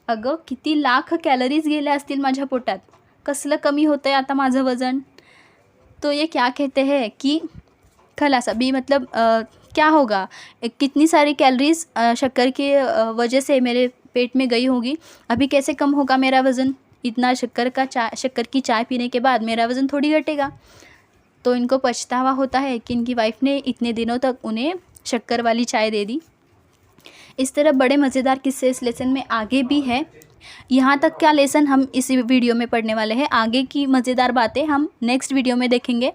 अगं किती लाख कॅलरीज गेल्या असतील माझ्या पोटात, कसलं कमी होतं आहे आता माझं वज़न। तो ये क्या कहते हैं कि खलास, अभी मतलब क्या होगा, कितनी सारी कैलोरीज शक्कर की वजह से मेरे पेट में गई होगी, अभी कैसे कम होगा मेरा वज़न, इतना शक्कर की चाय पीने के बाद मेरा वज़न थोड़ी घटेगा। तो इनको पछतावा होता है कि इनकी वाइफ ने इतने दिनों तक उन्हें शक्कर वाली चाय दे दी। इस तरह बड़े मज़ेदार किस्से इस लेसन में आगे भी है। यहाँ तक क्या लेसन हम इस वीडियो में पढ़ने वाले हैं, आगे की मज़ेदार बातें हम नेक्स्ट वीडियो में देखेंगे।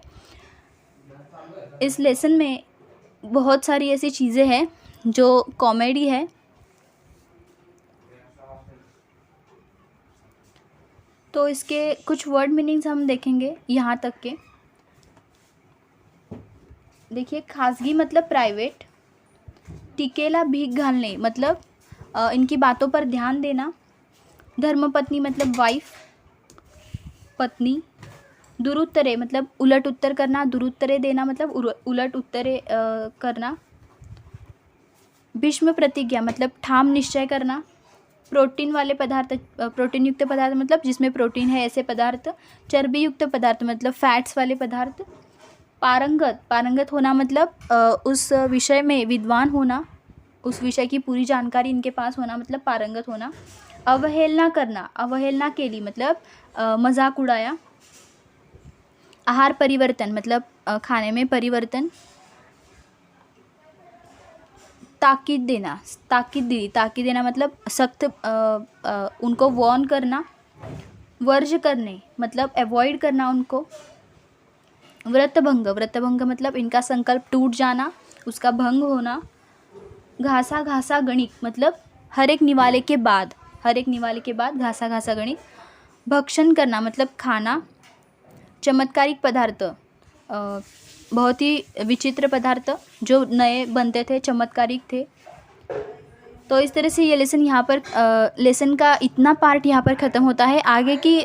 इस लेसन में बहुत सारी ऐसी चीज़ें हैं जो कॉमेडी है। तो इसके कुछ वर्ड मीनिंग्स हम देखेंगे यहाँ तक के। देखिए, खासगी मतलब प्राइवेट, टिकेला भीख घालने मतलब इनकी बातों पर ध्यान देना, धर्मपत्नी मतलब वाइफ, पत्नी, दुरुत्तरे मतलब उलट उत्तर करना, दुरुत्तरे देना मतलब उलट उत्तरे करना, भीष्म प्रतिज्ञा मतलब ठाम निश्चय करना, प्रोटीन वाले पदार्थ, प्रोटीन युक्त पदार्थ मतलब जिसमें प्रोटीन है ऐसे पदार्थ, चर्बी युक्त पदार्थ मतलब फैट्स वाले पदार्थ, पारंगत होना मतलब उस विषय में विद्वान होना, उस विषय की पूरी जानकारी इनके पास होना मतलब पारंगत होना, अवहेलना करना, अवहेलना केली मतलब मजाक उड़ाया, आहार परिवर्तन मतलब खाने में परिवर्तन, ताकीद देना, ताकीद देना मतलब सख्त उनको वार्न करना, वर्ज करने मतलब अवॉइड करना उनको, व्रतभंग मतलब इनका संकल्प टूट जाना, उसका भंग होना, घासा गणित मतलब हर एक निवाले के बाद घासा गणित, भक्षण करना मतलब खाना, चमत्कारिक पदार्थ बहुत ही विचित्र पदार्थ जो नए बनते थे, चमत्कारिक थे। तो इस तरह से ये लेसन यहाँ पर लेसन का इतना पार्ट यहाँ पर ख़त्म होता है। आगे की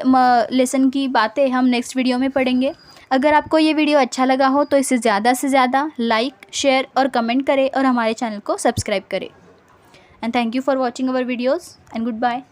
लेसन की बातें हम नेक्स्ट वीडियो में पढ़ेंगे। अगर आपको ये वीडियो अच्छा लगा हो तो इसे ज़्यादा से ज़्यादा लाइक, शेयर और कमेंट करें और हमारे चैनल को सब्सक्राइब करें। And thank you for watching our videos and good bye.